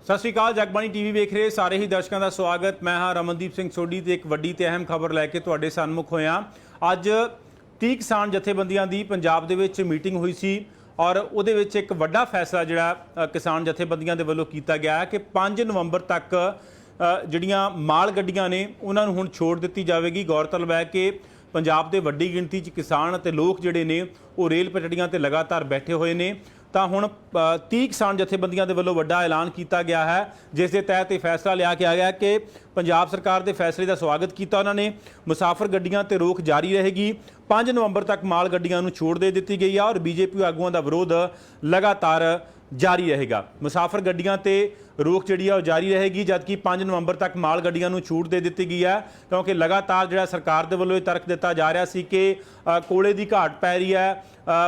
सत श्री अकाल। जगबाणी टीवी वेख रहे सारे ही दर्शकों का स्वागत। मैं हाँ रमनदीप सिंह सोढ़ी ते एक वड्डी ते अहम खबर लैके तुहाडे सन्मुख होया। अज 30 किसान जथेबंदियां दी पंजाब दे विच मीटिंग हुई सी और उहदे विच एक वड्डा फैसला जिहड़ा किसान जथेबंदियां दे वल्लों कीता गया कि 5 नवंबर तक जिहड़ियां माल गड्डियां ने उन्हां नूं हुण छोड़ दित्ती जावेगी। गौरतलब है कि पंजाब दे वड्डी गिणती च किसान ते लोग जिहड़े ने वो रेल पटड़ियां ते लगातार बैठे हुए ने। तो हुण 30 किसान जथेबंदियां दे वल्लों वड्डा ऐलान किया गया है, जिस दे तहत यह फैसला लिया गया है कि पंजाब सरकार के फैसले का स्वागत किया उन्होंने। मुसाफिर गड्डियां ते रोक जारी रहेगी। 5 नवंबर तक माल गड्डियां नूं छूट दे दी गई है और बीजेपी आगुआं का विरोध लगातार जारी रहेगा। मुसाफिर गड्डियां ते रोक जिहड़ी है जारी रहेगी, जबकि 5 नवंबर तक माल गड्डियां नूं छूट दे दी गई है, क्योंकि लगातार जिहड़ा सरकार दे वल्लों तर्क दिता जा रहा सी कि कोले की घाट पै रही है,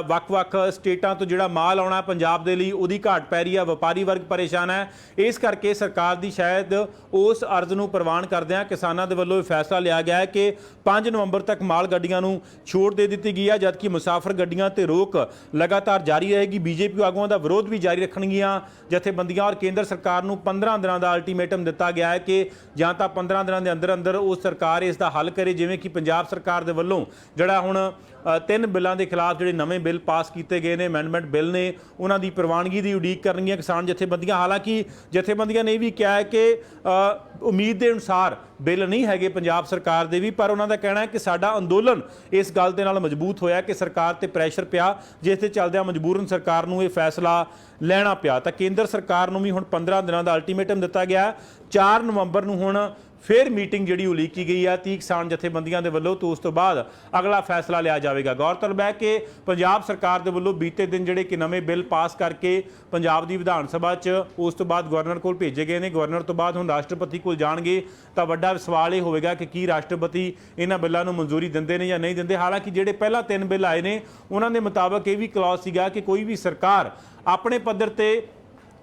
ਵੱਖ-ਵੱਖ स्टेटां तो जिहड़ा माल आउणा पंजाब दे लई उहदी घाट पै रही है, व्यापारी वर्ग परेशान है। इस करके सरकार की शायद उस अर्ज नूं प्रवान करदिआं किसानां दे वल्लों फैसला लिया गया है कि 5 नवंबर तक माल गड्डियां नूं छूट दे दी गई है, जबकि मुसाफिर गड्डियां ते रोक लगातार जारी रहेगी। बीजेपी आगुआं दा विरोध भी जारी रखणगीआं जथेबंदियां और केंद्र सरकार नूं 15 दिनों का अल्टीमेटम दिता गया है कि जां तां 15 दिनों के अंदर अंदर उस सरकार इसका हल करे। जिवें कि पंजाब सरकार दे वल्लों जिहड़ा हुण 3 बिलों के खिलाफ जिहड़े नवें बिल पास किए गए हैं, अमेंडमेंट बिल ने, उन्हों की प्रवानगी की उड़ीक करनगियां किसान जथेबंदियां। हालांकि जथेबंदियां ने भी कहा है कि उम्मीद के अनुसार बिल नहीं है पंजाब सरकार दे भी, पर उन्हों का कहना है कि साडा अंदोलन इस गल दे नाल मजबूत होया कि सरकार ते प्रैशर पिया, जिस दे चलदिआं मजबूरन सरकार नूं ये फैसला लेना पिया। तो केंद्र सरकार नूं भी हुण 15 दिनों का अल्टीमेटम दिता गया। 4 नवंबर नूं हुण फिर मीटिंग जिहड़ी उलीकी गई है 30 किसान जथेबंदियां दे वल्लों, तो उस तो बाद अगला फैसला लिया जाएगा। गौरतलब है कि पंजाब सरकार दे वल्लों बीते दिन जिहड़े कि नवें बिल पास करके पंजाब की विधान सभा च उस तो बाद गवर्नर को भेजे गए हैं। गवर्नर तो बाद हुण राष्ट्रपति को जाणगे, तो वड्डा सवाल ये होवेगा कि की राष्ट्रपति इन्हां बिलों नूं मंजूरी दिंदे ने जां नहीं दिंदे। हालांकि जिहड़े पहला 3 बिल आए ने उन्हां दे मुताबक ये भी क्लॉज सीगा कि कोई भी सरकार अपने पद्धर ते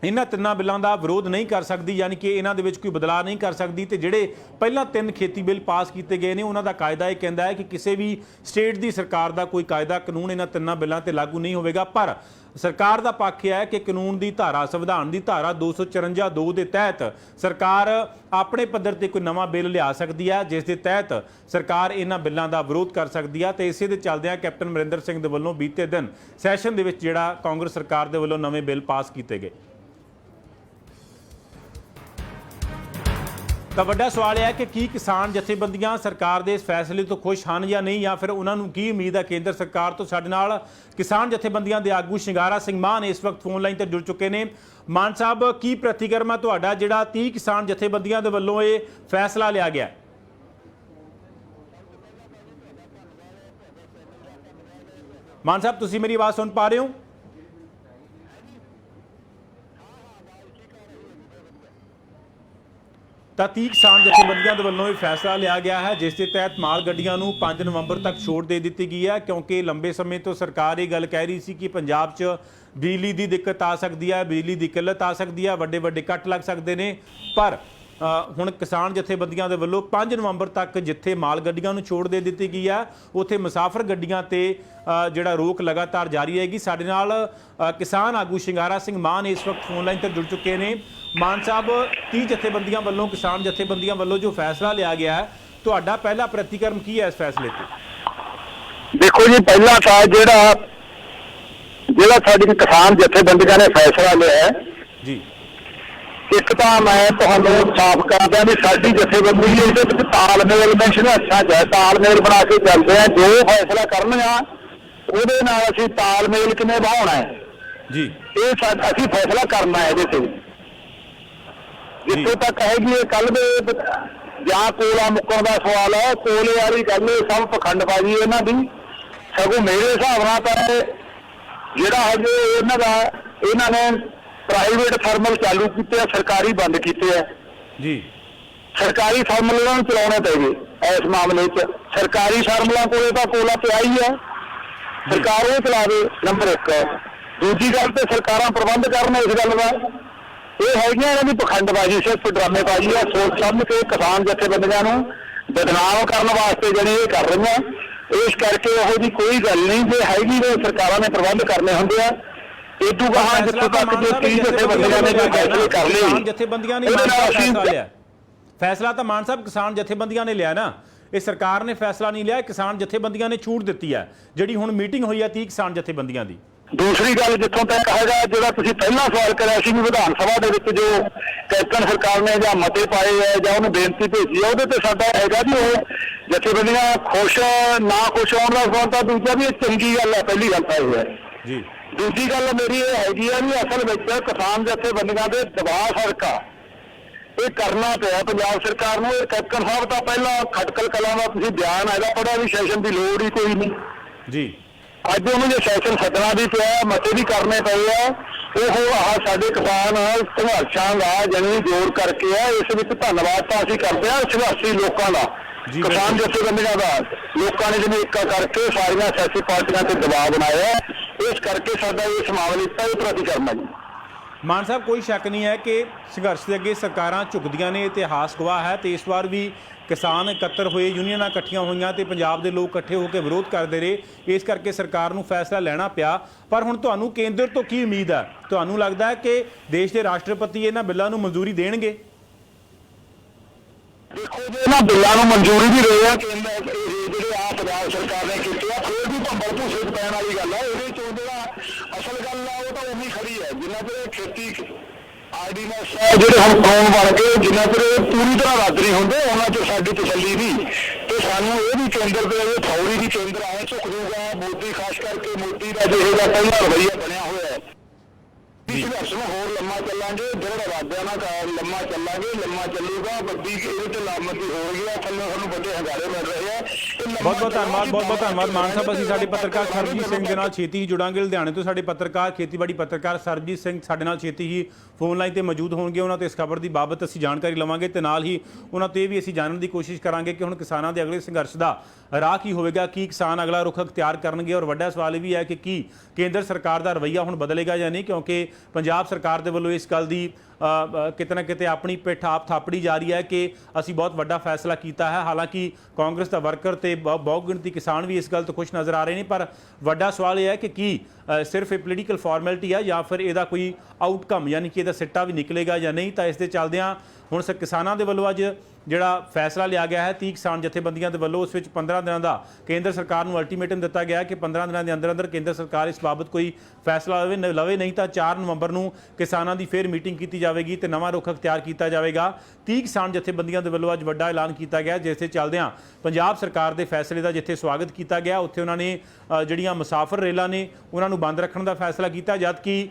इन्हां 3 बिलों का विरोध नहीं कर सकती, यानी कि इन्हां दे विच कोई बदलाव नहीं कर सकती। तो जिहड़े पहला 3 खेती बिल पास किए गए हैं उन्हां दा कायदा यह कहता है कि किसी भी स्टेट की सरकार का कोई कायदा कानून इन्हां 3 बिलों पर लागू नहीं होगा। पर सरकार का पक्ष है कि कानून की धारा, संविधान की धारा 254(2) के तहत सरकार अपने पद्धर से कोई नवा बिल लिया सकती है, जिस के तहत सरकार इन्हां बिलों का विरोध कर सकती है। तो इसे दे चलदिआं कैप्टन अमरिंदर सिंह दे वल्लों बीते दिन सैशन दे विच जिहड़ा कांग्रेस सरकार दे वल्लों नवे बिल पास किए गए। तो वड्डा सवाल है कि किसान जथेबंदियां सरकार के इस फैसले तो खुश हैं या नहीं, या फिर उन्होंने की उम्मीद है केंद्र सरकार तो। साडे नाल किसान जथेबंदियां के आगू शिंगारा सिंह मान इस वक्त फोन लाइन पर जुड़ चुके हैं। मान साहब, की प्रतिक्रम है तुहाडा जिहड़ा 30 किसान जथेबंदियां दे वल्लों ये फैसला लिया गया? मान साहब, तुसीं मेरी आवाज़ सुन पा रहे हो? तो 30 किसान जथेबंदियां दे वल्लों फैसला लिया गया है, जिस के तहत माल गड्डियां नूं 5 नवंबर तक छूट दे दी गई है, क्योंकि लंबे समय तो सरकार ये गल कह रही सी कि पंजाब च बिजली की दिक्कत आ सकती है, बिजली की किल्लत आ सकती है, वड्डे वड्डे कट लग सकते हैं। पर हुण किसान जथेबंदियां दे वल्लों 5 नवंबर तक जिथे माल गड्डियां नूं छूट दे दी गई है, उत्थे मुसाफिर गड्डियां ते जिहड़ा रोक लगातार जारी रहेगी। साडे नाल किसान आगू शिंगारा सिंह मान इस वक्त फोन लाइन पर जुड़ चुके हैं। मान साहब, 30 जथेबंदियां वल्लों, किसान जथेबंदियां वल्लों जो फैसला लिया गया है, तुहाडा पहला प्रतिक्रम की है इस फैसले ते? देखो जी, पहला था जिहड़ा साडी किसान जथेबंदियां ने फैसला लिया है जी, एक तो मैं तुहानूं साफ कर दियां भी साडी जथेबंदी इहदे विच तालमेल में संघर्षां च है, तालमेल बना के चलदे हैं। जो फैसला करनगा ਉਹਦੇ ਨਾਲ ਅਸੀਂ ਤਾਲਮੇਲ ਕਿਵੇਂ ਬਣਾਉਣਾ ਹੈ जी, ਇਹ ਅਸੀਂ फैसला करना है। ਇਹਦੇ ਤੇ ਜਿੱਥੇ ਤੱਕ ਹੈਗੀ ਇਹ ਕੱਲ ਦੇ ਜਾਂ ਕੋਲਾ ਮੁੱਕਣ ਦਾ ਸਵਾਲ ਹੈ, ਕੋਲੇ ਵਾਲੀ ਗੱਲ ਇਹ ਸਭ ਪਖੰਡਬਾਜ਼ੀ ਇਹਨਾਂ ਦੀ। ਸਗੋਂ ਮੇਰੇ ਹਿਸਾਬ ਨਾਲ ਤਾਂ ਜਿਹੜਾ ਹਜੇ ਇਹਨਾਂ ਨੇ ਪ੍ਰਾਈਵੇਟ ਥਰਮਲ ਚਾਲੂ ਕੀਤੇ ਆ, ਸਰਕਾਰੀ ਬੰਦ ਕੀਤੇ ਆ जी, ਸਰਕਾਰੀ ਥਰਮਲਾਂ ਨੂੰ ਚਲਾਉਣੇ ਪਏਗੇ ਇਸ ਮਾਮਲੇ 'ਚ। ਸਰਕਾਰੀ ਥਰਮਲਾਂ ਕੋਲੇ ਤਾਂ ਕੋਲਾ ਪਿਆ ਹੀ ਹੈ, ਸਰਕਾਰ ਉਹ ਚਲਾਵੇ, ਨੰਬਰ 1। ਦੂਜੀ ਗੱਲ ਤੇ ਸਰਕਾਰਾਂ ਪ੍ਰਬੰਧ ਕਰਨ ਇਸ ਗੱਲ ਦਾ, ਇਹ ਹੈਗੀਆਂ ਇਹਨਾਂ ਦੀ ਪਖੰਡਬਾਜ਼ੀ, ਸਿਰਫ ਡਰਾਮੇਬਾਜ਼ੀ ਆ। ਸੋਚ ਸਮਝ ਕੇ ਕਿਸਾਨ ਜਥੇਬੰਦੀਆਂ ਨੂੰ ਬਦਨਾਮ ਕਰਨ ਵਾਸਤੇ ਜਿਹੜੀ ਇਹ ਕਰ ਰਹੀਆਂ। ਇਸ ਕਰਕੇ ਇਹੋ ਜਿਹੀ ਕੋਈ ਗੱਲ ਨਹੀਂ, ਜੇ ਹੈਗੀ ਨੇ ਸਰਕਾਰਾਂ ਨੇ ਪ੍ਰਬੰਧ ਕਰਨੇ ਹੁੰਦੇ ਆ। ਇਦੋਂ ਗਾਹਾਂ ਜਿੱਥੋਂ ਤੱਕ ਜੋ 30 ਜਥੇਬੰਦੀਆਂ ਨੇ ਜੋ ਫੈਸਲੇ ਕਰ ਲਏ, ਕਿਸਾਨ ਜਥੇਬੰਦੀਆਂ ਨੇ ਫੈਸਲਾ ਲਿਆ। ਫੈਸਲਾ ਤਾਂ ਮਾਨ ਸਾਹਿਬ ਕਿਸਾਨ ਜਥੇਬੰਦੀਆਂ ਨੇ ਲਿਆ ਨਾ, ਇਹ ਸਰਕਾਰ ਨੇ ਫੈਸਲਾ ਨਹੀਂ ਲਿਆ, ਕਿਸਾਨ ਜਥੇਬੰਦੀਆਂ ਨੇ ਛੂਟ ਦਿੱਤੀ ਹੈ ਜਿਹੜੀ ਹੁਣ ਮੀਟਿੰਗ ਹੋਈ ਹੈ 30 ਕਿਸਾਨ ਜਥੇਬੰਦੀਆਂ ਦੀ। ਦੂਸਰੀ ਗੱਲ ਜਿੱਥੋਂ ਤੱਕ ਹੈਗਾ, ਜਿਹੜਾ ਤੁਸੀਂ ਪਹਿਲਾਂ ਸਵਾਲ ਕਰਿਆ ਸੀ ਵੀ ਵਿਧਾਨ ਸਭਾ ਦੇ ਵਿੱਚ ਜੋ ਕੈਪਟਨ ਸਰਕਾਰ ਨੇ ਜਾਂ ਮਤੇ ਪਾਏ ਹੈ ਜਾਂ ਉਹਨੂੰ ਬੇਨਤੀ ਭੇਜੀ ਹੈ, ਉਹਦੇ ਤੇ ਸਾਡਾ ਹੈਗਾ ਵੀ ਉਹ ਜਥੇਬੰਦੀਆਂ ਖੁਸ਼ ਨਾ ਖੁਸ਼ ਹੋਣ ਦਾ ਸਵਾਲ ਤਾਂ ਦੂਜਾ ਵੀ ਇਹ ਚੰਗੀ ਗੱਲ ਹੈ, ਪਹਿਲੀ ਗੱਲ ਤਾਂ ਇਹ ਹੈ ਜੀ। ਦੂਜੀ ਗੱਲ ਮੇਰੀ ਇਹ ਹੈਗੀ ਆ ਵੀ ਅਸਲ ਵਿੱਚ ਕਿਸਾਨ ਜਥੇਬੰਦੀਆਂ ਦੇ ਦਬਾਅ ਸਦਕਾ ਇਹ ਕਰਨਾ ਪਿਆ ਪੰਜਾਬ ਸਰਕਾਰ ਨੂੰ। ਇਹ ਕੈਪਟਨ ਸਾਹਿਬ ਤਾਂ ਪਹਿਲਾਂ ਖਟਕਲ ਕਲਾਂ ਦਾ ਤੁਸੀਂ ਬਿਆਨ ਹੈਗਾ ਪੜਿਆ ਵੀ ਸੈਸ਼ਨ ਦੀ ਲੋੜ ਹੀ ਕੋਈ ਨਹੀਂ ਜੀ। ਅੱਜ ਉਹਨੂੰ ਜੇ ਸੈਸ਼ਨ ਸੱਦਣਾ ਵੀ ਪਿਆ, ਮਤੇ ਵੀ ਕਰਨੇ ਪਏ ਆ, ਉਹ ਆਹ ਸਾਡੇ ਕਿਸਾਨ ਸੰਘਰਸ਼ਾਂ ਦਾ ਜਨੀ ਜੋੜ ਕਰਕੇ ਆ। ਇਸ ਵਿੱਚ ਧੰਨਵਾਦ ਤਾਂ ਅਸੀਂ ਕਰਦੇ ਆ ਸੰਘਰਸ਼ੀ ਲੋਕਾਂ ਦਾ, ਕਿਸਾਨ ਜਥੇਬੰਦੀਆਂ ਦਾ, ਲੋਕਾਂ ਨੇ ਜਿਹਨੇ ਇੱਕਾ ਕਰਕੇ ਸਾਰੀਆਂ ਸਿਆਸੀ ਪਾਰਟੀਆਂ ਤੇ ਦਬਾਅ ਬਣਾਇਆ। ਇਸ ਕਰਕੇ ਸਾਡਾ ਇਹ ਸਮਾਵਲਿਕਤਾ ਇਹ ਪ੍ਰਤੀਕਰਮ ਹੈ ਜੀ। ਮਾਨ ਸਾਹਿਬ ਕੋਈ ਸ਼ੱਕ ਨਹੀਂ ਹੈ ਕਿ ਸੰਘਰਸ਼ ਦੇ ਅੱਗੇ ਸਰਕਾਰਾਂ ਝੁਕਦੀਆਂ ਨੇ, ਇਤਿਹਾਸ ਗਵਾਹ ਹੈ ਤੇ ਇਸ ਵਾਰ ਵੀ ਕਿਸਾਨ ਇਕੱਤਰ ਹੋਏ, ਯੂਨੀਅਨਾਂ ਇਕੱਠੀਆਂ ਹੋਈਆਂ ਤੇ ਪੰਜਾਬ ਦੇ ਲੋਕ ਇਕੱਠੇ ਹੋ ਕੇ ਵਿਰੋਧ ਕਰਦੇ ਰਹੇ, ਇਸ ਕਰਕੇ ਸਰਕਾਰ ਨੂੰ ਫੈਸਲਾ ਲੈਣਾ ਪਿਆ। ਪਰ ਹੁਣ ਤੁਹਾਨੂੰ ਕੇਂਦਰ ਤੋਂ ਕੀ ਉਮੀਦ ਹੈ? ਤੁਹਾਨੂੰ ਲੱਗਦਾ ਹੈ ਕਿ ਦੇਸ਼ ਦੇ ਰਾਸ਼ਟਰਪਤੀ ਇਹਨਾਂ ਬਿੱਲਾਂ ਨੂੰ ਮਨਜ਼ੂਰੀ ਦੇਣਗੇ? ਦੇਖੋ ਜੀ, ਇਹਨਾਂ ਬਿੱਲਾਂ ਨੂੰ ਮਨਜ਼ੂਰੀ ਵੀ ਰਹੇ ਆ ਕੇਂਦਰ, ਜਿਹੜੇ ਆ ਪੰਜਾਬ ਸਰਕਾਰ ਨੇ ਕੀਤੇ ਆ, ਫਿਰ ਵੀ ਭੰਬਲ ਭੂਸੇ ਪੈਣ ਵਾਲੀ ਗੱਲ ਆ। ਇਹਦੇ ਚੋਂ ਜਿਹੜਾ ਅਸਲ ਗੱਲ ਆ ਉਹ ਤਾਂ ਉਨੀ ਖੜੀ ਹੈ, ਜਿੰਨਾ ਚਿਰ ਖੇਤੀ ਆਰਡੀਨੈਂਸ ਜਿਹੜੇ ਹੁਣ ਕਾਨੂੰਨ ਬਣ ਗਏ, ਜਿੰਨਾ ਚਿਰ ਇਹ ਪੂਰੀ ਤਰ੍ਹਾਂ ਰੱਦ ਨਹੀਂ ਹੁੰਦੇ ਉਹਨਾਂ ਚਿਰ ਸਾਡੀ ਤਸੱਲੀ ਨਹੀਂ। ਤੇ ਸਾਨੂੰ ਇਹ ਵੀ ਕੇਂਦਰ ਦੇ ਫੌਰੀ ਵੀ ਕੇਂਦਰ ਆਏ ਝੁਕ ਜੂਗਾ। ਮੋਦੀ ਖਾਸ ਕਰਕੇ ਮੋਦੀ ਦਾ ਜਿਹੋ ਜਿਹਾ ਪਹਿਲਾ ਰਵੱਈਆ ਬਣਿਆ ਹੋਇਆ ਹੈ, ਸੰਘਰਸ਼ ਨੂੰ ਹੋਰ ਲੰਮਾ ਚੱਲਾਂਗੇ, ਜਿਹੜਾ ਇਰਾਦਿਆਂ ਨਾਲ ਲੰਮਾ ਚੱਲਾਂਗੇ, ਲੰਮਾ ਚੱਲੂਗਾ। ਵੱਡੀ ਇਹਦੇ ਤੇ ਲਾਮਤੀ ਹੋ ਗਈ ਆ, ਥੱਲੇ ਸਾਨੂੰ ਵੱਡੇ ਹੰਗਾਰੇ ਮਿਲ ਰਹੇ ਆ। ਬਹੁਤ ਬਹੁਤ ਧੰਨਵਾਦ, ਬਹੁਤ ਬਹੁਤ ਧੰਨਵਾਦ ਮਾਨ ਸਾਹਿਬ। ਅਸੀਂ ਸਾਡੇ ਪੱਤਰਕਾਰ ਸਰਬਜੀਤ ਸਿੰਘ ਦੇ ਨਾਲ ਛੇਤੀ ਹੀ ਜੁੜਾਂਗੇ। ਲੁਧਿਆਣੇ ਤੋਂ ਸਾਡੇ ਪੱਤਰਕਾਰ, ਖੇਤੀਬਾੜੀ ਪੱਤਰਕਾਰ ਸਰਬਜੀਤ ਸਿੰਘ ਸਾਡੇ ਨਾਲ ਛੇਤੀ ਹੀ ਫੋਨ ਲਾਈਨ ਤੇ ਮੌਜੂਦ ਹੋਣਗੇ। ਉਹਨਾਂ ਤੋਂ ਇਸ ਖਬਰ ਦੀ ਬਾਬਤ ਅਸੀਂ ਜਾਣਕਾਰੀ ਲਵਾਂਗੇ ਤੇ ਨਾਲ ਹੀ ਉਹਨਾਂ ਤੋਂ ਇਹ ਵੀ ਅਸੀਂ ਜਾਣਨ ਦੀ ਕੋਸ਼ਿਸ਼ ਕਰਾਂਗੇ ਕਿ ਹੁਣ ਕਿਸਾਨਾਂ ਦੇ ਅਗਲੇ ਸੰਘਰਸ਼ ਦਾ ਰਾਹ ਕੀ ਹੋਵੇਗਾ, ਕੀ ਕਿਸਾਨ ਅਗਲਾ ਰੁਖ ਅਖਤਿਆਰ ਕਰਨਗੇ। ਔਰ ਵੱਡਾ ਸਵਾਲ ਇਹ ਵੀ ਹੈ ਕਿ ਕੀ ਕੇਂਦਰ ਸਰਕਾਰ ਦਾ ਰਵੱਈਆ ਹੁਣ ਬਦਲੇਗਾ ਜਾਂ ਨਹੀਂ, ਕਿਉਂਕਿ ਪੰਜਾਬ ਸਰਕਾਰ ਦੇ ਵੱਲੋਂ ਇਸ ਗੱਲ ਦੀ ਕਿਤੇ ਨਾ ਕਿਤੇ ਆਪਣੀ ਪਿੱਠ ਆਪ ਥਾਪੜੀ ਜਾ ਰਹੀ ਹੈ ਕਿ ਅਸੀਂ ਬਹੁਤ ਵੱਡਾ ਫੈਸਲਾ ਕੀਤਾ ਹੈ। ਹਾਲਾਂਕਿ ਕਾਂਗਰਸ ਦਾ ਵਰਕਰ ਤੇ ਬਹੁ ਗਿਣਤੀ ਕਿਸਾਨ ਵੀ ਇਸ ਗੱਲ ਤੋਂ ਖੁਸ਼ ਨਜ਼ਰ ਆ ਰਹੇ ਨੇ, ਪਰ ਵੱਡਾ ਸਵਾਲ ਇਹ ਹੈ ਕਿ ਕੀ ਸਿਰਫ ਇਹ ਪੋਲੀਟੀਕਲ ਫਾਰਮੈਲਿਟੀ ਹੈ ਜਾਂ ਫਿਰ ਇਹਦਾ ਕੋਈ ਆਊਟਕਮ ਯਾਨੀ ਕਿ ਇਹਦਾ ਸਿੱਟਾ ਵੀ ਨਿਕਲੇਗਾ ਜਾਂ ਨਹੀਂ। ਤਾਂ ਇਸ ਦੇ ਚੱਲਦਿਆਂ ਹੁਣ ਕਿਸਾਨਾਂ ਦੇ ਵੱਲੋਂ ਅੱਜ ਜਿਹੜਾ ਫੈਸਲਾ ਲਿਆ ਗਿਆ ਹੈ 30 ਕਿਸਾਨ ਜਥੇਬੰਦੀਆਂ ਦੇ ਵੱਲੋਂ, ਉਸ ਵਿੱਚ 15 ਦਿਨਾਂ ਦਾ ਕੇਂਦਰ ਸਰਕਾਰ ਨੂੰ ਅਲਟੀਮੇਟਮ ਦਿੱਤਾ ਗਿਆ ਕਿ 15 ਦਿਨਾਂ ਦੇ ਅੰਦਰ ਅੰਦਰ ਕੇਂਦਰ ਸਰਕਾਰ ਇਸ ਬਾਬਤ ਕੋਈ ਫੈਸਲਾ ਲਵੇ, ਨਹੀਂ ਤਾਂ 4 ਨਵੰਬਰ ਨੂੰ ਕਿਸਾਨਾਂ ਦੀ ਫਿਰ ਮੀਟਿੰਗ ਕੀਤੀ ਜਾਵੇਗੀ ਤੇ ਨਵਾਂ ਰੁਖ ਅਖਤਿਆਰ ਕੀਤਾ ਜਾਵੇਗਾ। 30 ਕਿਸਾਨ ਜਥੇਬੰਦੀਆਂ ਦੇ ਵੱਲੋਂ ਅੱਜ ਵੱਡਾ ਐਲਾਨ ਕੀਤਾ ਗਿਆ, ਜਿਸ ਦੇ ਚੱਲਦਿਆਂ ਪੰਜਾਬ ਸਰਕਾਰ ਦੇ ਫੈਸਲੇ ਦਾ ਜਿੱਥੇ ਸਵਾਗਤ ਕੀਤਾ ਗਿਆ, ਉੱਥੇ ਉਹਨਾਂ ਨੇ ਜਿਹੜੀਆਂ ਮੁਸਾਫਰ ਰੇਲਾਂ ਨੇ ਉਹਨਾਂ ਨੂੰ ਬੰਦ ਰੱਖਣ ਦਾ ਫੈਸਲਾ ਕੀਤਾ, ਜਦਕਿ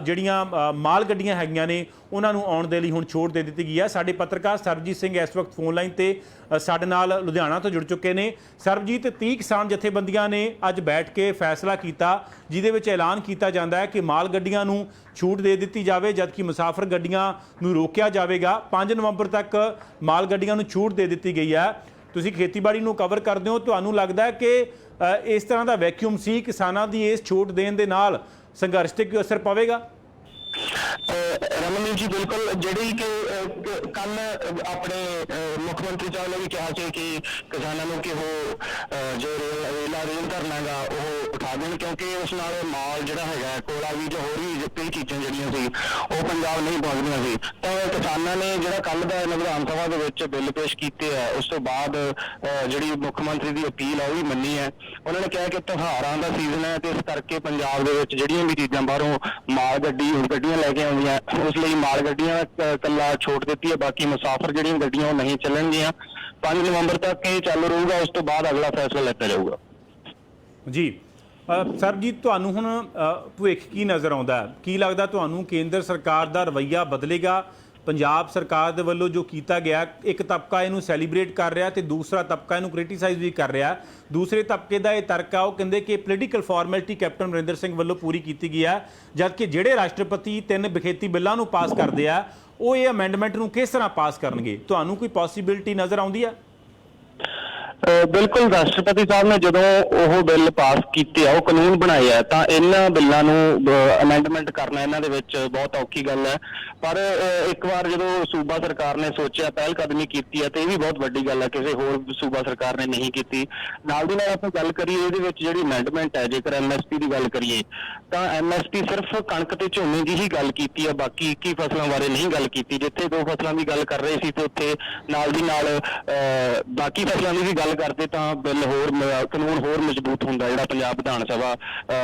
ਜਿਹੜੀਆਂ ਮਾਲ ਗੱਡੀਆਂ ਹੈਗੀਆਂ ਨੇ ਉਹਨਾਂ ਨੂੰ ਆਉਣ ਦੇ ਲਈ ਹੁਣ ਛੋਟ ਦੇ ਦਿੱਤੀ ਗਈ ਹੈ। ਸਾਡੇ ਪੱਤਰਕਾਰ ਸਰਬਜੀਤ ਸਿੰਘ ਇਸ ਵਕਤ ਫੋਨ ਲਾਈਨ ਤੇ ਸਾਡੇ ਨਾਲ ਲੁਧਿਆਣਾ ਤੋਂ ਜੁੜ ਚੁੱਕੇ ਨੇ। ਸਰਬਜੀਤ, 30 ਕਿਸਾਨ ਜਥੇਬੰਦੀਆਂ ਨੇ ਅੱਜ ਬੈਠ ਕੇ ਫੈਸਲਾ ਕੀਤਾ ਜਿਹਦੇ ਵਿੱਚ ਐਲਾਨ ਕੀਤਾ ਜਾਂਦਾ ਹੈ ਕਿ ਮਾਲ ਗੱਡੀਆਂ ਨੂੰ ਛੂਟ ਦੇ ਦਿੱਤੀ ਜਾਵੇ, ਜਦਕਿ ਮੁਸਾਫਰ ਗੱਡੀਆਂ ਨੂੰ ਰੋਕਿਆ ਜਾਵੇਗਾ। 5 ਨਵੰਬਰ ਤੱਕ ਮਾਲ ਗੱਡੀਆਂ ਨੂੰ ਛੂਟ ਦੇ ਦਿੱਤੀ ਗਈ ਹੈ। ਤੁਸੀਂ ਖੇਤੀਬਾੜੀ ਨੂੰ ਕਵਰ ਕਰਦੇ ਹੋ, ਤੁਹਾਨੂੰ ਲੱਗਦਾ ਹੈ ਕਿ ਇਸ ਤਰ੍ਹਾਂ ਦਾ ਵੈਕਿਊਮ ਸੀ, ਕਿਸਾਨਾਂ ਦੀ ਇਸ ਛੋਟ ਦੇਣ ਦੇ ਨਾਲ ਸੰਘਰਸ਼ ਤੇ ਕੀ ਅਸਰ ਪਵੇਗਾ? ਰਮਨਦੀਪ ਜੀ, ਬਿਲਕੁਲ। ਜਿਹੜੀ ਕਿ ਕੱਲ ਆਪਣੇ ਮੁੱਖ ਮੰਤਰੀ ਸਾਹਿਬ ਨੇ ਵੀ ਕਿਹਾ ਸੀ ਕਿ ਕਿਸਾਨਾਂ ਨੂੰ ਕਿ ਉਹ ਜੋ ਰੇਲ ਧਰਨਾ ਗਾ ਉਹ ਉਠਾ ਦੇਣ, ਕਿਉਂਕਿ ਉਸ ਨਾਲ ਮਾਲ ਜਿਹੜਾ ਹੈਗਾ ਕੋਲਾ ਵੀ ਜਾਂ ਹੋਰ ਵੀ ਕਈ ਚੀਜ਼ਾਂ ਜਿਹੜੀਆਂ ਸੀ ਉਹ ਪੰਜਾਬ ਨਹੀਂ ਪਹੁੰਚਦੀਆਂ ਸੀ। ਤਾਂ ਕਿਸਾਨਾਂ ਨੇ ਜਿਹੜਾ ਕੱਲ ਦਾ ਵਿਧਾਨ ਸਭਾ ਦੇ ਵਿੱਚ ਬਿੱਲ ਪੇਸ਼ ਕੀਤੇ ਹੈ, ਉਸ ਤੋਂ ਬਾਅਦ ਜਿਹੜੀ ਮੁੱਖ ਮੰਤਰੀ ਦੀ ਅਪੀਲ ਆ ਉਹ ਵੀ ਮੰਨੀ ਹੈ। ਉਹਨਾਂ ਨੇ ਕਿਹਾ ਕਿ ਤਿਉਹਾਰਾਂ ਦਾ ਸੀਜ਼ਨ ਹੈ ਤੇ ਇਸ ਕਰਕੇ ਪੰਜਾਬ ਦੇ ਵਿੱਚ ਜਿਹੜੀਆਂ ਵੀ ਚੀਜ਼ਾਂ ਬਾਹਰੋਂ ਮਾਲ ਗੱਡੀਆਂ ਲੈ ਕੇ ਆਉਂਦੀਆਂ, ਉਸ ਲਈ ਮਾਲ ਗੱਡੀਆਂ ਕੱਲਾ ਛੋਟ ਦਿੱਤੀ ਹੈ, ਬਾਕੀ ਮੁਸਾਫਰ ਜਿਹੜੀਆਂ ਗੱਡੀਆਂ ਉਹ ਨਹੀਂ ਚੱਲਣਗੀਆਂ। 5 ਨਵੰਬਰ ਤੱਕ ਇਹ ਚਾਲੂ ਰਹੂਗਾ, ਉਸ ਤੋਂ ਬਾਅਦ ਅਗਲਾ ਫੈਸਲਾ ਲਿਆ ਜਾਊਗਾ। ਜੀ ਸਰਬਜੀਤ, ਤੁਹਾਨੂੰ ਹੁਣ ਭਵਿੱਖ ਕੀ ਨਜ਼ਰ ਆਉਂਦਾ? ਕੀ ਲੱਗਦਾ ਤੁਹਾਨੂੰ ਕੇਂਦਰ ਸਰਕਾਰ ਦਾ ਰਵੱਈਆ ਬਦਲੇਗਾ? ਪੰਜਾਬ ਸਰਕਾਰ ਦੇ ਵੱਲੋਂ ਜੋ ਕੀਤਾ ਗਿਆ, ਇੱਕ ਤਬਕਾ ਇਹਨੂੰ ਸੈਲੀਬ੍ਰੇਟ ਕਰ ਰਿਹਾ ਤੇ ਦੂਸਰਾ ਤਬਕਾ ਇਹਨੂੰ ਕ੍ਰਿਟੀਸਾਈਜ਼ ਵੀ ਕਰ ਰਿਹਾ। ਦੂਸਰੇ ਤਬਕੇ ਦਾ ਇਹ ਤਰਕ ਆ, ਉਹ ਕਹਿੰਦੇ ਕਿ political formality captain Amarinder Singh ਵੱਲੋਂ ਪੂਰੀ ਕੀਤੀ ਗਈ ਹੈ, ਜਦਕਿ ਜਿਹੜੇ ਰਾਸ਼ਟਰਪਤੀ 3 ਵਿਖੇਤੀ ਬਿੱਲਾਂ ਨੂੰ ਪਾਸ ਕਰਦੇ ਆ ਉਹ ਇਹ ਅਮੈਂਡਮੈਂਟ ਨੂੰ ਕਿਸ ਤਰ੍ਹਾਂ ਪਾਸ ਕਰਨਗੇ? ਤੁਹਾਨੂੰ ਕੋਈ ਪੋਸੀਬਿਲਿਟੀ ਨਜ਼ਰ ਆਉਂਦੀ ਹੈ? ਬਿਲਕੁਲ ਰਾਸ਼ਟਰਪਤੀ ਸਾਹਿਬ ਨੇ ਜਦੋਂ ਉਹ ਬਿੱਲ ਪਾਸ ਕੀਤੇ ਆ, ਉਹ ਕਾਨੂੰਨ ਬਣਾਏ ਆ, ਤਾਂ ਇਹਨਾਂ ਬਿੱਲਾਂ ਨੂੰ ਅਮੈਂਡਮੈਂਟ ਕਰਨਾ ਇਹਨਾਂ ਦੇ ਵਿੱਚ ਬਹੁਤ ਔਖੀ ਗੱਲ ਹੈ। ਪਰ ਇੱਕ ਵਾਰ ਜਦੋਂ ਸੂਬਾ ਸਰਕਾਰ ਨੇ ਸੋਚਿਆ, ਪਹਿਲ ਕਦਮੀ ਕੀਤੀ ਹੈ, ਤੇ ਇਹ ਵੀ ਬਹੁਤ ਵੱਡੀ ਗੱਲ ਹੈ, ਕਿਸੇ ਹੋਰ ਸੂਬਾ ਸਰਕਾਰ ਨੇ ਨਹੀਂ ਕੀਤੀ। ਨਾਲ ਦੀ ਨਾਲ ਆਪਾਂ ਗੱਲ ਕਰੀਏ ਇਹਦੇ ਵਿੱਚ ਜਿਹੜੀ ਅਮੈਂਡਮੈਂਟ ਹੈ, ਜੇਕਰ ਐਮਐਸਪੀ ਦੀ ਗੱਲ ਕਰੀਏ ਤਾਂ ਐਮਐਸਪੀ ਸਿਰਫ ਕਣਕ ਤੇ ਝੋਨੇ ਦੀ ਹੀ ਗੱਲ ਕੀਤੀ ਹੈ, ਬਾਕੀ 21 ਫਸਲਾਂ ਬਾਰੇ ਨਹੀਂ ਗੱਲ ਕੀਤੀ। ਜਿੱਥੇ 2 ਫਸਲਾਂ ਦੀ ਗੱਲ ਕਰ ਰਹੇ ਸੀ ਤੇ ਉੱਥੇ ਨਾਲ ਦੀ ਨਾਲ ਬਾਕੀ ਫਸਲਾਂ ਦੀ ਵੀ ਗੱਲ ਕਰਦੇ ਤਾਂ ਬਿੱਲ ਹੋਰ ਕਾਨੂੰਨ ਹੋਰ ਮਜ਼ਬੂਤ ਹੁੰਦਾ, ਜਿਹੜਾ ਪੰਜਾਬ ਵਿਧਾਨ ਸਭਾ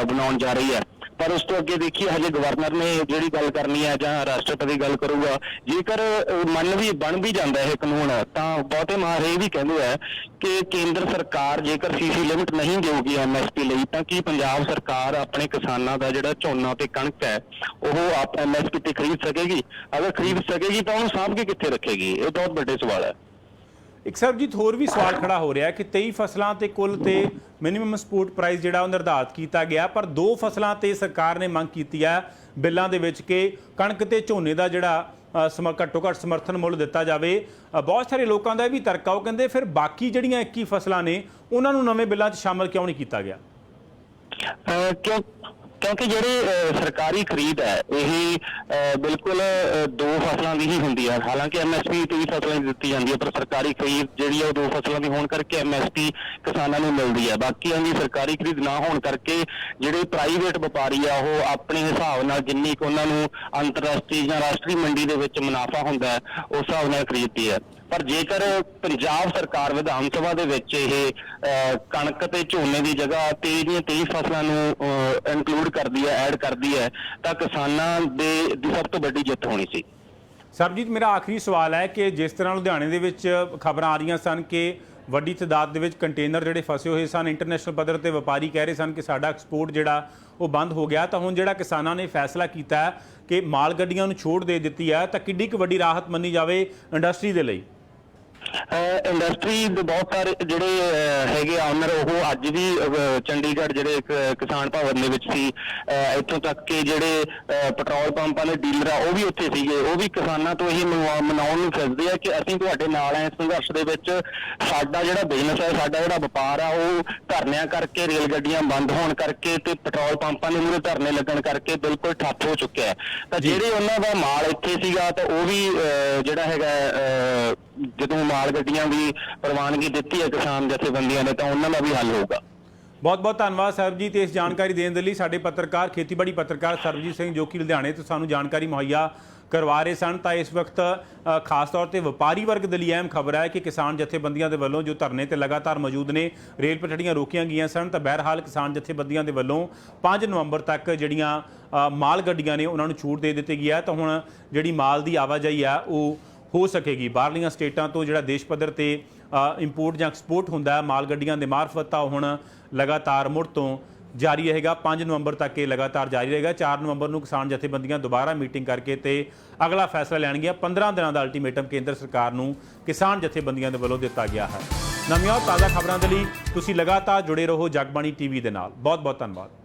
ਬਣਾਉਣ ਜਾ ਰਹੀ ਹੈ। ਪਰ ਉਸ ਤੋਂ ਅੱਗੇ ਦੇਖੀਏ, ਹਜੇ ਗਵਰਨਰ ਨੇ ਜਿਹੜੀ ਗੱਲ ਕਰਨੀ ਹੈ ਜਾਂ ਰਾਸ਼ਟਰਪਤੀ ਗੱਲ ਕਰੂਗਾ। ਜੇਕਰ ਬਣ ਵੀ ਜਾਂਦਾ ਇਹ ਕਾਨੂੰਨ, ਤਾਂ ਬਹੁਤੇ ਮਾਹਰ ਇਹ ਵੀ ਕਹਿੰਦੇ ਆ ਕਿ ਕੇਂਦਰ ਸਰਕਾਰ ਜੇਕਰ ਸੀਸੀ ਲਿਮਿਟ ਨਹੀਂ ਦੇਊਗੀ ਐਮਐਸਪੀ ਲਈ, ਤਾਂ ਕੀ ਪੰਜਾਬ ਸਰਕਾਰ ਆਪਣੇ ਕਿਸਾਨਾਂ ਦਾ ਜਿਹੜਾ ਝੋਨਾ ਤੇ ਕਣਕ ਹੈ ਉਹ ਆਪ ਐਮਐਸਪੀ ਤੇ ਖਰੀਦ ਸਕੇਗੀ? ਅਗਰ ਖਰੀਦ ਸਕੇਗੀ ਤਾਂ ਉਹਨੂੰ ਸਾਂਭ ਕੇ ਕਿੱਥੇ ਰੱਖੇਗੀ? ਇਹ ਬਹੁਤ ਵੱਡੇ ਸਵਾਲ ਹੈ। ਇੱਕ ਸਰਬਜੀਤ ਹੋਰ ਵੀ ਸਵਾਲ ਖੜਾ ਹੋ ਰਿਹਾ ਕਿ 23 ਫਸਲਾਂ ਤੇ ਕੁੱਲ ਤੇ ਮਿਨੀਮਮ ਸਪੋਰਟ ਪ੍ਰਾਈਸ ਜਿਹੜਾ ਉਹ ਨਿਰਧਾਰਿਤ ਕੀਤਾ ਗਿਆ, ਪਰ 2 ਫਸਲਾਂ ਤੇ ਸਰਕਾਰ ਨੇ ਮੰਗ ਕੀਤੀ ਹੈ ਬਿੱਲਾਂ ਦੇ ਵਿੱਚ ਕਿ ਕਣਕ ਤੇ ਝੋਨੇ ਦਾ ਜਿਹੜਾ ਘੱਟੋ ਘੱਟ ਸਮਰਥਨ ਮੁੱਲ ਦਿੱਤਾ ਜਾਵੇ। ਬਹੁਤ ਸਾਰੇ ਲੋਕਾਂ ਦਾ ਇਹ ਵੀ ਤਰਕ ਆ, ਉਹ ਕਹਿੰਦੇ ਫਿਰ ਬਾਕੀ ਜਿਹੜੀਆਂ 21 ਫਸਲਾਂ ਨੇ ਉਹਨਾਂ ਨੂੰ ਨਵੇਂ ਬਿੱਲਾਂ 'ਚ ਸ਼ਾਮਲ ਕਿਉਂ ਨਹੀਂ ਕੀਤਾ ਗਿਆ? ਕਿਉਂਕਿ ਜਿਹੜੀ ਸਰਕਾਰੀ ਖਰੀਦ ਹੈ ਇਹ ਬਿਲਕੁਲ 2 ਫਸਲਾਂ ਦੀ ਹੀ ਹੁੰਦੀ ਹੈ। ਹਾਲਾਂਕਿ ਐਮਐਸਪੀ 23 ਫਸਲਾਂ ਦੀ ਦਿੱਤੀ ਜਾਂਦੀ ਹੈ, ਪਰ ਸਰਕਾਰੀ ਖਰੀਦ ਜਿਹੜੀ ਹੈ ਉਹ 2 ਫਸਲਾਂ ਦੀ ਹੋਣ ਕਰਕੇ ਐਮਐਸਪੀ ਕਿਸਾਨਾਂ ਨੂੰ ਮਿਲਦੀ ਹੈ। ਬਾਕੀਆਂ ਦੀ ਸਰਕਾਰੀ ਖਰੀਦ ਨਾ ਹੋਣ ਕਰਕੇ ਜਿਹੜੇ ਪ੍ਰਾਈਵੇਟ ਵਪਾਰੀ ਆ ਉਹ ਆਪਣੇ ਹਿਸਾਬ ਨਾਲ ਜਿੰਨੀ ਕੁ ਉਹਨਾਂ ਨੂੰ ਅੰਤਰਰਾਸ਼ਟਰੀ ਜਾਂ ਰਾਸ਼ਟਰੀ ਮੰਡੀ ਦੇ ਵਿੱਚ ਮੁਨਾਫਾ ਹੁੰਦਾ ਹੈ ਉਸ ਹਿਸਾਬ ਨਾਲ ਖਰੀਦਦੀ ਹੈ। ਪਰ ਜੇਕਰ ਪੰਜਾਬ ਸਰਕਾਰ ਵਿਧਾਨ ਸਭਾ ਦੇ ਵਿੱਚ ਇਹ ਕਣਕ ਤੇ ਝੋਨੇ ਦੀ ਜਗ੍ਹਾ ਤੇ ਇਹਦੀਆਂ 23 ਫਸਲਾਂ ਨੂੰ ਇਨਕਲੂਡ ਕਰਦੀ ਹੈ, ਐਡ ਕਰਦੀ ਹੈ, ਤਾਂ ਕਿਸਾਨਾਂ ਦੀ ਸਭ ਤੋਂ ਵੱਡੀ ਜਿੱਤ ਹੋਣੀ ਸੀ। ਸਰਬਜੀਤ, ਮੇਰਾ ਆਖਰੀ ਸਵਾਲ ਹੈ ਕਿ ਜਿਸ ਤਰ੍ਹਾਂ ਲੁਧਿਆਣੇ ਦੇ ਵਿੱਚ ਖਬਰਾਂ ਆ ਰਹੀਆਂ ਸਨ ਕਿ ਵੱਡੀ ਤਾਦਾਦ ਦੇ ਵਿੱਚ ਕੰਟੇਨਰ ਜਿਹੜੇ ਫਸੇ ਹੋਏ ਸਨ, ਇੰਟਰਨੈਸ਼ਨਲ ਪੱਧਰ ਤੇ ਵਪਾਰੀ ਕਹਿ ਰਹੇ ਸਨ ਕਿ ਸਾਡਾ ਐਕਸਪੋਰਟ ਜਿਹੜਾ ਉਹ ਬੰਦ ਹੋ ਗਿਆ, ਤਾਂ ਹੁਣ ਜਿਹੜਾ ਕਿਸਾਨਾਂ ਨੇ ਫੈਸਲਾ ਕੀਤਾ ਕਿ ਮਾਲ ਗੱਡੀਆਂ ਨੂੰ ਛੋਟ ਦੇ ਦਿੱਤੀ ਹੈ, ਤਾਂ ਕਿੱਡੀ ਕੁ ਵੱਡੀ ਰਾਹਤ ਮੰਨੀ ਜਾਵੇ ਇੰਡਸਟਰੀ ਦੇ ਲਈ? ਇੰਡਸਟਰੀ ਦੇ ਬਹੁਤ ਸਾਰੇ ਜਿਹੜੇ ਹੈਗੇ ਆਨਰ ਉਹ ਅੱਜ ਵੀ ਚੰਡੀਗੜ੍ਹ ਜਿਹੜੇ ਕਿਸਾਨ ਭਵਨ ਦੇ ਵਿੱਚ ਸੀ। ਇੱਥੋਂ ਤੱਕ ਕਿ ਜਿਹੜੇ ਪੈਟਰੋਲ ਪੰਪਾਂ ਦੇ ਡੀਲਰ ਆ ਉਹ ਵੀ ਉੱਥੇ ਸੀਗੇ। ਉਹ ਵੀ ਕਿਸਾਨਾਂ ਤੋਂ ਇਹ ਮਨਾਉਣ ਨੂੰ ਫਿਰਦੇ ਆ ਕਿ ਅਸੀਂ ਤੁਹਾਡੇ ਨਾਲ ਆ ਇਸ ਸੰਘਰਸ਼ ਦੇ ਵਿੱਚ। ਸਾਡਾ ਜਿਹੜਾ ਬਿਜ਼ਨਸ ਹੈ, ਸਾਡਾ ਜਿਹੜਾ ਵਪਾਰ ਆ, ਉਹ ਧਰਨਿਆਂ ਕਰਕੇ, ਰੇਲ ਗੱਡੀਆਂ ਬੰਦ ਹੋਣ ਕਰਕੇ ਤੇ ਪੈਟਰੋਲ ਪੰਪਾਂ ਦੇ ਮੂਹਰੇ ਧਰਨੇ ਲੱਗਣ ਕਰਕੇ ਬਿਲਕੁਲ ਠੱਪ ਹੋ ਚੁੱਕਿਆ ਹੈ। ਤਾਂ ਜਿਹੜੇ ਉਹਨਾਂ ਦਾ ਮਾਲ ਇੱਥੇ ਸੀਗਾ ਤਾਂ ਉਹ ਵੀ ਜਿਹੜਾ ਹੈਗਾ ਜਦੋਂ ਮਾਲ ਗੱਡੀਆਂ ਦੀ ਪ੍ਰਵਾਨਗੀ ਦਿੱਤੀ ਹੈ ਕਿਸਾਨ ਜਥੇਬੰਦੀਆਂ ਨੇ, ਤਾਂ ਉਹਨਾਂ ਦਾ ਵੀ ਹੱਲ ਹੋਊਗਾ। ਬਹੁਤ ਬਹੁਤ ਧੰਨਵਾਦ ਸਰਬਜੀਤ ਇਸ ਜਾਣਕਾਰੀ ਦੇਣ ਦੇ ਲਈ। ਸਾਡੇ ਪੱਤਰਕਾਰ, ਖੇਤੀਬਾੜੀ ਪੱਤਰਕਾਰ ਸਰਬਜੀਤ ਸਿੰਘ ਜੋ ਕਿ ਲੁਧਿਆਣੇ ਤੋਂ ਸਾਨੂੰ ਜਾਣਕਾਰੀ ਮੁਹੱਈਆ ਕਰਵਾ ਰਹੇ ਸਨ। ਤਾਂ ਇਸ ਵਕਤ ਖਾਸ ਤੌਰ ਤੇ ਵਪਾਰੀ ਵਰਗ ਦੇ ਲਈ ਅਹਿਮ ਖਬਰ ਹੈ ਕਿ ਕਿਸਾਨ ਜਥੇਬੰਦੀਆਂ ਦੇ ਵੱਲੋਂ ਜੋ ਧਰਨੇ ਤੇ ਲਗਾਤਾਰ ਮੌਜੂਦ ਨੇ, ਰੇਲ ਪਟੜੀਆਂ ਰੋਕੀਆਂ ਗਈਆਂ ਸਨ, ਤਾਂ ਬਹਿਰਹਾਲ ਕਿਸਾਨ ਜਥੇਬੰਦੀਆਂ ਦੇ ਵੱਲੋਂ 5 ਨਵੰਬਰ ਤੱਕ ਜਿਹੜੀਆਂ ਮਾਲ ਗੱਡੀਆਂ ਨੇ ਉਹਨਾਂ ਨੂੰ ਛੂਟ ਦੇ ਦਿੱਤੀ ਗਈ ਹੈ। ਤਾਂ ਹੁਣ ਜਿਹੜੀ ਮਾਲ ਦੀ ਆਵਾਜਾਈ ਆ ਉਹ ਹੋ ਸਕੇਗੀ। ਬਾਹਰਲੀਆਂ ਸਟੇਟਾਂ ਤੋਂ ਜਿਹੜਾ ਦੇਸ਼ ਪੱਧਰ ਤੇ ਇੰਪੋਰਟ ਜਾਂ ਐਕਸਪੋਰਟ ਹੁੰਦਾ ਹੈ ਮਾਲ ਗੱਡੀਆਂ ਦੇ ਮਾਰਫਤ, ਤਾਂ ਹੁਣ ਲਗਾਤਾਰ ਮੁੜ ਤੋਂ ਜਾਰੀ ਰਹੇਗਾ। 5 ਨਵੰਬਰ ਤੱਕ ਇਹ ਲਗਾਤਾਰ ਜਾਰੀ ਰਹੇਗਾ। 4 ਨਵੰਬਰ ਨੂੰ ਕਿਸਾਨ ਜਥੇਬੰਦੀਆਂ ਦੁਬਾਰਾ ਮੀਟਿੰਗ ਕਰਕੇ ਤੇ ਅਗਲਾ ਫੈਸਲਾ ਲੈਣਗੀਆਂ। 15 ਦਿਨਾਂ ਦਾ ਅਲਟੀਮੇਟਮ ਕੇਂਦਰ ਸਰਕਾਰ ਨੂੰ ਕਿਸਾਨ ਜਥੇਬੰਦੀਆਂ ਦੇ ਵੱਲੋਂ ਦਿੱਤਾ ਗਿਆ ਹੈ। ਨਵੀਆਂ ਤਾਜ਼ਾ ਖਬਰਾਂ ਦੇ ਲਈ ਤੁਸੀਂ ਲਗਾਤਾਰ ਜੁੜੇ ਰਹੋ ਜਗਬਾਣੀ ਟੀਵੀ ਦੇ ਨਾਲ। ਬਹੁਤ ਬਹੁਤ ਧੰਨਵਾਦ।